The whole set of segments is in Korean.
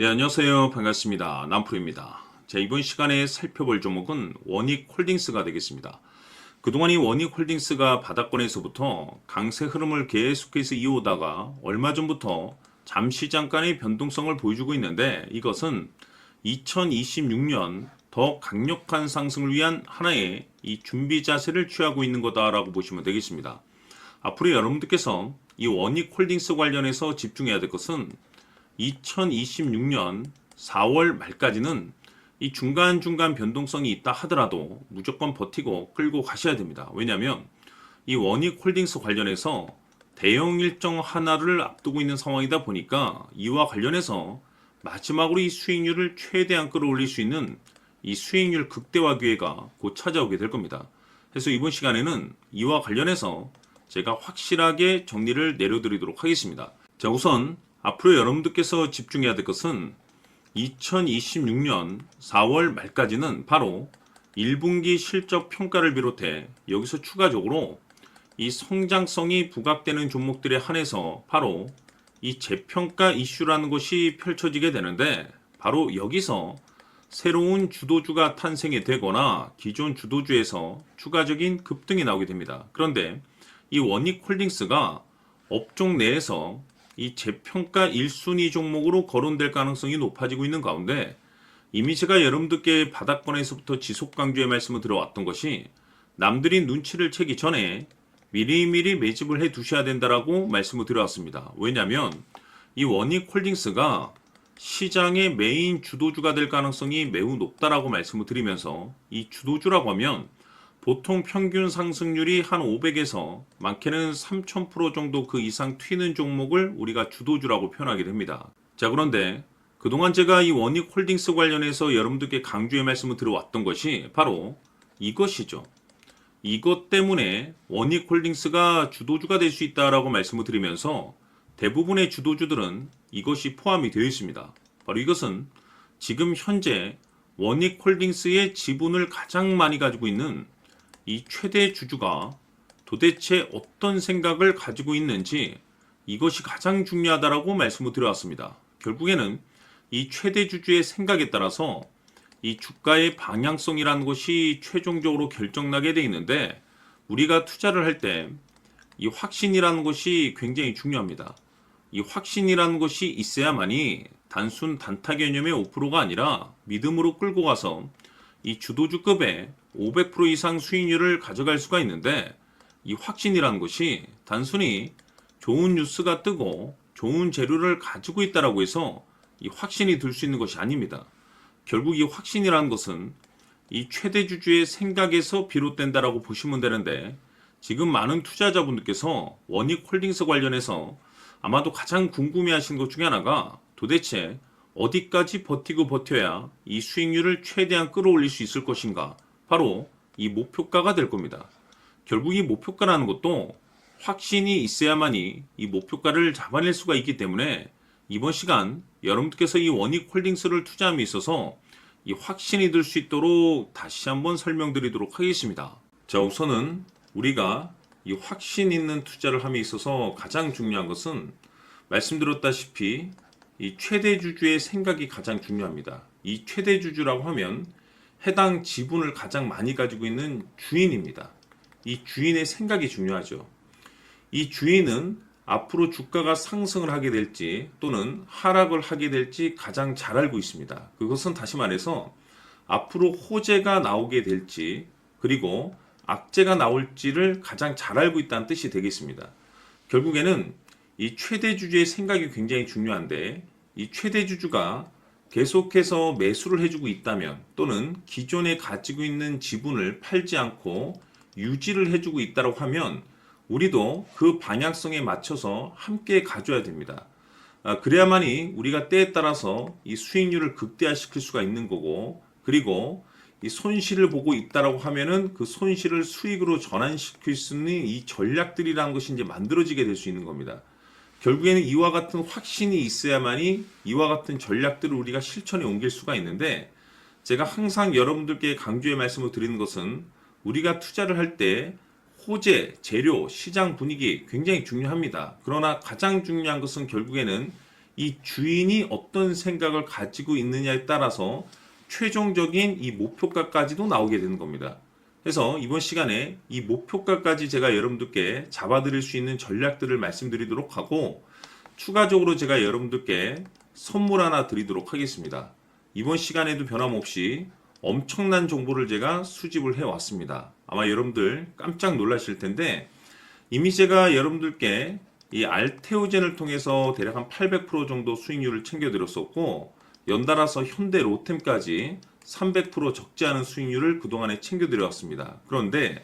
네, 안녕하세요. 반갑습니다. 남프로입니다. 자, 이번 시간에 살펴볼 종목은 원익홀딩스가 되겠습니다. 그동안 이 원익홀딩스가 바닥권에서부터 강세 흐름을 계속해서 이어오다가 얼마 전부터 잠시 잠깐의 변동성을 보여주고 있는데, 이것은 2026년 더 강력한 상승을 위한 하나의 이 준비 자세를 취하고 있는 거다라고 보시면 되겠습니다. 앞으로 여러분들께서 이 원익홀딩스 관련해서 집중해야 될 것은 2026년 4월 말까지는 이 중간중간 변동성이 있다 하더라도 무조건 버티고 끌고 가셔야 됩니다. 왜냐하면 이 원익홀딩스 관련해서 대형 일정 하나를 앞두고 있는 상황이다 보니까 이와 관련해서 마지막으로 이 수익률을 최대한 끌어올릴 수 있는 이 수익률 극대화 기회가 곧 찾아오게 될 겁니다. 그래서 이번 시간에는 이와 관련해서 제가 확실하게 정리를 내려드리도록 하겠습니다. 자, 우선 앞으로 여러분들께서 집중해야 될 것은 2026년 4월 말까지는 바로 1분기 실적 평가를 비롯해 여기서 추가적으로 이 성장성이 부각되는 종목들에 한해서 바로 이 재평가 이슈라는 것이 펼쳐지게 되는데, 바로 여기서 새로운 주도주가 탄생이 되거나 기존 주도주에서 추가적인 급등이 나오게 됩니다. 그런데 이 원익홀딩스가 업종 내에서 이 재평가 1순위 종목으로 거론될 가능성이 높아지고 있는 가운데, 이미 제가 여러분들께 바닥권에서부터 지속 강조의 말씀을 드려왔던 것이 남들이 눈치를 채기 전에 미리미리 매집을 해 두셔야 된다라고 말씀을 드려왔습니다. 왜냐하면 이 원익홀딩스가 시장의 메인 주도주가 될 가능성이 매우 높다라고 말씀을 드리면서, 이 주도주라고 하면 보통 평균 상승률이 한 500에서 많게는 3000% 정도 그 이상 튀는 종목을 우리가 주도주라고 표현하게 됩니다. 자, 그런데 그동안 제가 이 원익홀딩스 관련해서 여러분들께 강조의 말씀을 드려왔던 것이 바로 이것이죠. 이것 때문에 원익홀딩스가 주도주가 될 수 있다라고 말씀을 드리면서 대부분의 주도주들은 이것이 포함이 되어 있습니다. 바로 이것은 지금 현재 원익홀딩스의 지분을 가장 많이 가지고 있는 이 최대 주주가 도대체 어떤 생각을 가지고 있는지, 이것이 가장 중요하다라고 말씀을 드려왔습니다. 결국에는 이 최대 주주의 생각에 따라서 이 주가의 방향성이라는 것이 최종적으로 결정나게 돼 있는데, 우리가 투자를 할 때 이 확신이라는 것이 굉장히 중요합니다. 이 확신이라는 것이 있어야만이 단순 단타 개념의 5%가 아니라 믿음으로 끌고 가서 이 주도주급의 500% 이상 수익률을 가져갈 수가 있는데, 이 확신이라는 것이 단순히 좋은 뉴스가 뜨고 좋은 재료를 가지고 있다라고 해서 이 확신이 들 수 있는 것이 아닙니다. 결국 이 확신이라는 것은 이 최대 주주의 생각에서 비롯된다라고 보시면 되는데, 지금 많은 투자자분들께서 원익홀딩스 관련해서 아마도 가장 궁금해하시는 것 중에 하나가 도대체 어디까지 버티고 버텨야 이 수익률을 최대한 끌어올릴 수 있을 것인가, 바로 이 목표가가 될 겁니다. 결국 이 목표가라는 것도 확신이 있어야만이 이 목표가를 잡아낼 수가 있기 때문에 이번 시간 여러분들께서 이 원익홀딩스를 투자함에 있어서 이 확신이 들 수 있도록 다시 한번 설명드리도록 하겠습니다. 자, 우선은 우리가 이 확신 있는 투자를 함에 있어서 가장 중요한 것은 말씀드렸다시피 이 최대 주주의 생각이 가장 중요합니다. 이 최대 주주라고 하면 해당 지분을 가장 많이 가지고 있는 주인입니다. 이 주인의 생각이 중요하죠. 이 주인은 앞으로 주가가 상승을 하게 될지 또는 하락을 하게 될지 가장 잘 알고 있습니다. 그것은 다시 말해서 앞으로 호재가 나오게 될지 그리고 악재가 나올지를 가장 잘 알고 있다는 뜻이 되겠습니다. 결국에는 이 최대 주주의 생각이 굉장히 중요한데, 이 최대 주주가 계속해서 매수를 해주고 있다면 또는 기존에 가지고 있는 지분을 팔지 않고 유지를 해주고 있다고 하면 우리도 그 방향성에 맞춰서 함께 가져야 됩니다. 그래야만이 우리가 때에 따라서 이 수익률을 극대화시킬 수가 있는 거고, 그리고 이 손실을 보고 있다라고 하면은 그 손실을 수익으로 전환시킬 수 있는 이 전략들이라는 것이 이제 만들어지게 될 수 있는 겁니다. 결국에는 이와 같은 확신이 있어야만이 이와 같은 전략들을 우리가 실천에 옮길 수가 있는데, 제가 항상 여러분들께 강조의 말씀을 드리는 것은 우리가 투자를 할 때 호재, 재료, 시장 분위기 굉장히 중요합니다. 그러나 가장 중요한 것은 결국에는 이 주인이 어떤 생각을 가지고 있느냐에 따라서 최종적인 이 목표가까지도 나오게 되는 겁니다. 그래서 이번 시간에 이 목표가까지 제가 여러분들께 잡아드릴 수 있는 전략들을 말씀드리도록 하고, 추가적으로 제가 여러분들께 선물 하나 드리도록 하겠습니다. 이번 시간에도 변함없이 엄청난 정보를 제가 수집을 해왔습니다. 아마 여러분들 깜짝 놀라실 텐데, 이미 제가 여러분들께 이 알테오젠을 통해서 대략 한 800% 정도 수익률을 챙겨드렸었고, 연달아서 현대 로템까지 300% 적지 않은 수익률을 그동안에 챙겨드렸습니다. 그런데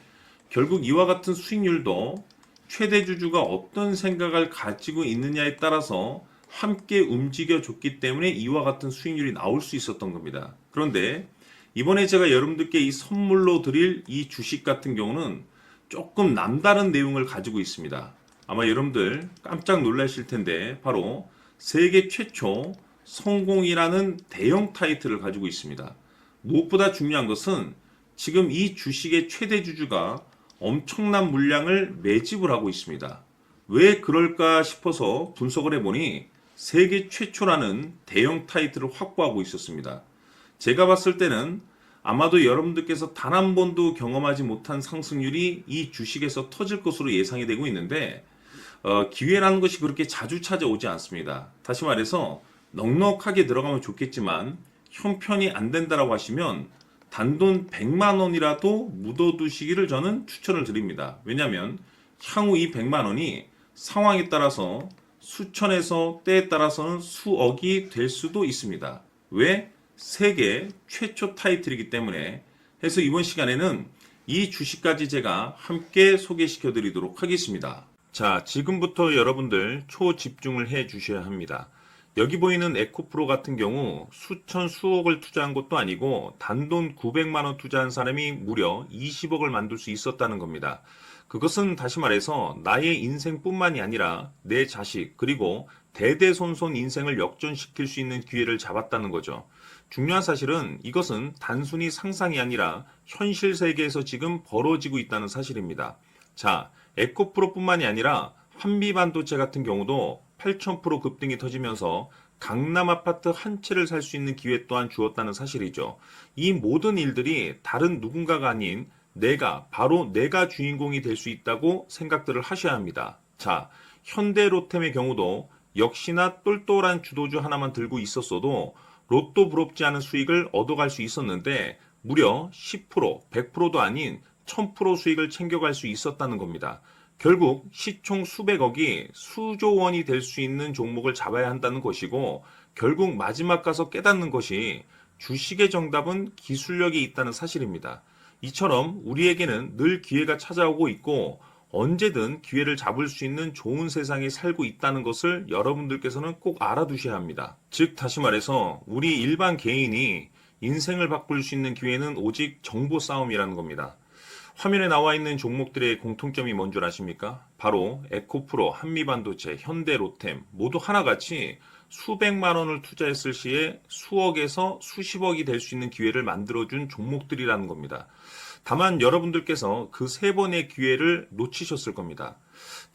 결국 이와 같은 수익률도 최대 주주가 어떤 생각을 가지고 있느냐에 따라서 함께 움직여 줬기 때문에 이와 같은 수익률이 나올 수 있었던 겁니다. 그런데 이번에 제가 여러분들께 이 선물로 드릴 이 주식 같은 경우는 조금 남다른 내용을 가지고 있습니다. 아마 여러분들 깜짝 놀라실 텐데, 바로 세계 최초 성공이라는 대형 타이틀을 가지고 있습니다. 무엇보다 중요한 것은 지금 이 주식의 최대 주주가 엄청난 물량을 매집을 하고 있습니다. 왜 그럴까 싶어서 분석을 해보니 세계 최초라는 대형 타이틀을 확보하고 있었습니다. 제가 봤을 때는 아마도 여러분들께서 단 한 번도 경험하지 못한 상승률이 이 주식에서 터질 것으로 예상이 되고 있는데, 기회라는 것이 그렇게 자주 찾아오지 않습니다. 다시 말해서 넉넉하게 들어가면 좋겠지만 형편이 안 된다라고 하시면 단돈 100만 원이라도 묻어두시기를 저는 추천을 드립니다. 왜냐하면 향후 이 100만 원이 상황에 따라서 수천에서 때에 따라서는 수억이 될 수도 있습니다. 왜? 세계 최초 타이틀이기 때문에. 해서 이번 시간에는 이 주식까지 제가 함께 소개시켜 드리도록 하겠습니다. 자, 지금부터 여러분들 초집중을 해 주셔야 합니다. 여기 보이는 에코프로 같은 경우 수천 수억을 투자한 것도 아니고 단돈 900만 원 투자한 사람이 무려 20억을 만들 수 있었다는 겁니다. 그것은 다시 말해서 나의 인생뿐만이 아니라 내 자식 그리고 대대손손 인생을 역전시킬 수 있는 기회를 잡았다는 거죠. 중요한 사실은 이것은 단순히 상상이 아니라 현실 세계에서 지금 벌어지고 있다는 사실입니다. 자, 에코프로뿐만이 아니라 한미반도체 같은 경우도 8,000% 급등이 터지면서 강남 아파트 한 채를 살 수 있는 기회 또한 주었다는 사실이죠. 이 모든 일들이 다른 누군가가 아닌 바로 내가 주인공이 될 수 있다고 생각들을 하셔야 합니다. 자, 현대로템의 경우도 역시나 똘똘한 주도주 하나만 들고 있었어도 로또 부럽지 않은 수익을 얻어갈 수 있었는데 무려 10%, 100%도 아닌 1000% 수익을 챙겨갈 수 있었다는 겁니다. 결국 시총 수백억이 수조 원이 될 수 있는 종목을 잡아야 한다는 것이고, 결국 마지막 가서 깨닫는 것이 주식의 정답은 기술력이 있다는 사실입니다. 이처럼 우리에게는 늘 기회가 찾아오고 있고 언제든 기회를 잡을 수 있는 좋은 세상에 살고 있다는 것을 여러분들께서는 꼭 알아두셔야 합니다. 즉 다시 말해서 우리 일반 개인이 인생을 바꿀 수 있는 기회는 오직 정보 싸움이라는 겁니다. 화면에 나와 있는 종목들의 공통점이 뭔 줄 아십니까? 바로 에코프로, 한미반도체, 현대로템 모두 하나같이 수백만 원을 투자했을 시에 수억에서 수십억이 될 수 있는 기회를 만들어준 종목들이라는 겁니다. 다만 여러분들께서 그 세 번의 기회를 놓치셨을 겁니다.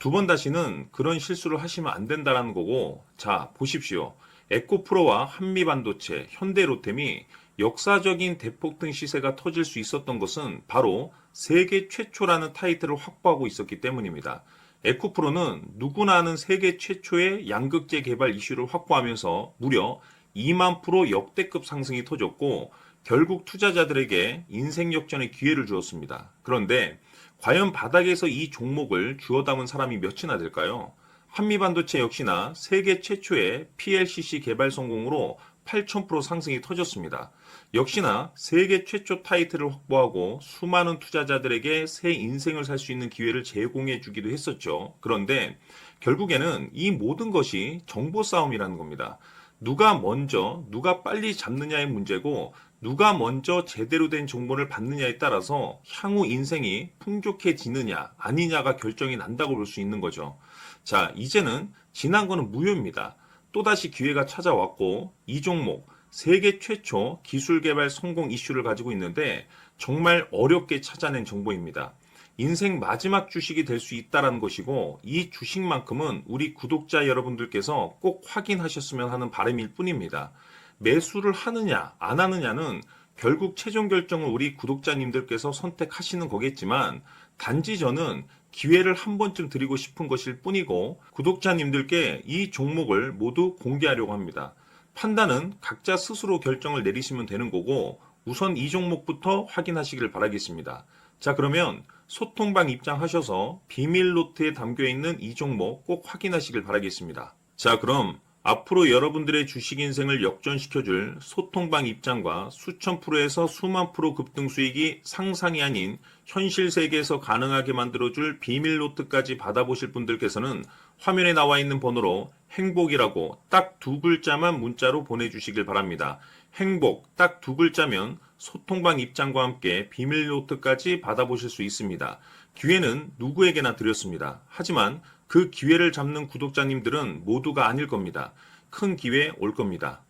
두 번 다시는 그런 실수를 하시면 안 된다는 거고, 자 보십시오. 에코프로와 한미반도체, 현대로템이 역사적인 대폭등 시세가 터질 수 있었던 것은 바로 세계 최초라는 타이틀을 확보하고 있었기 때문입니다. 에코프로는 누구나 아는 세계 최초의 양극재 개발 이슈를 확보하면서 무려 2만 프로 역대급 상승이 터졌고 결국 투자자들에게 인생 역전의 기회를 주었습니다. 그런데 과연 바닥에서 이 종목을 주워 담은 사람이 몇이나 될까요? 한미반도체 역시나 세계 최초의 PLCC 개발 성공으로 8,000% 상승이 터졌습니다. 역시나 세계 최초 타이틀을 확보하고 수많은 투자자들에게 새 인생을 살 수 있는 기회를 제공해 주기도 했었죠. 그런데 결국에는 이 모든 것이 정보 싸움이라는 겁니다. 누가 먼저, 누가 빨리 잡느냐의 문제고 누가 먼저 제대로 된 정보를 받느냐에 따라서 향후 인생이 풍족해지느냐 아니냐가 결정이 난다고 볼 수 있는 거죠. 자, 이제는 지난 거는 무효입니다. 또다시 기회가 찾아왔고 이 종목 세계 최초 기술 개발 성공 이슈를 가지고 있는데 정말 어렵게 찾아낸 정보입니다. 인생 마지막 주식이 될 수 있다라는 것이고 이 주식만큼은 우리 구독자 여러분들께서 꼭 확인하셨으면 하는 바람일 뿐입니다. 매수를 하느냐 안 하느냐는 결국 최종 결정을 우리 구독자님들께서 선택하시는 거겠지만 단지 저는 기회를 한 번쯤 드리고 싶은 것일 뿐이고 구독자님들께 이 종목을 모두 공개하려고 합니다. 판단은 각자 스스로 결정을 내리시면 되는 거고 우선 이 종목부터 확인하시길 바라겠습니다. 자, 그러면 소통방 입장하셔서 비밀 노트에 담겨 있는 이 종목 꼭 확인하시길 바라겠습니다. 자, 그럼 앞으로 여러분들의 주식 인생을 역전시켜줄 소통방 입장과 수천 프로에서 수만 프로 급등 수익이 상상이 아닌 현실 세계에서 가능하게 만들어줄 비밀 노트까지 받아보실 분들께서는 화면에 나와 있는 번호로 행복이라고 딱 두 글자만 문자로 보내주시길 바랍니다. 행복 딱 두 글자면 소통방 입장과 함께 비밀 노트까지 받아보실 수 있습니다. 기회는 누구에게나 드렸습니다. 하지만 그 기회를 잡는 구독자님들은 모두가 아닐 겁니다. 큰 기회 올 겁니다.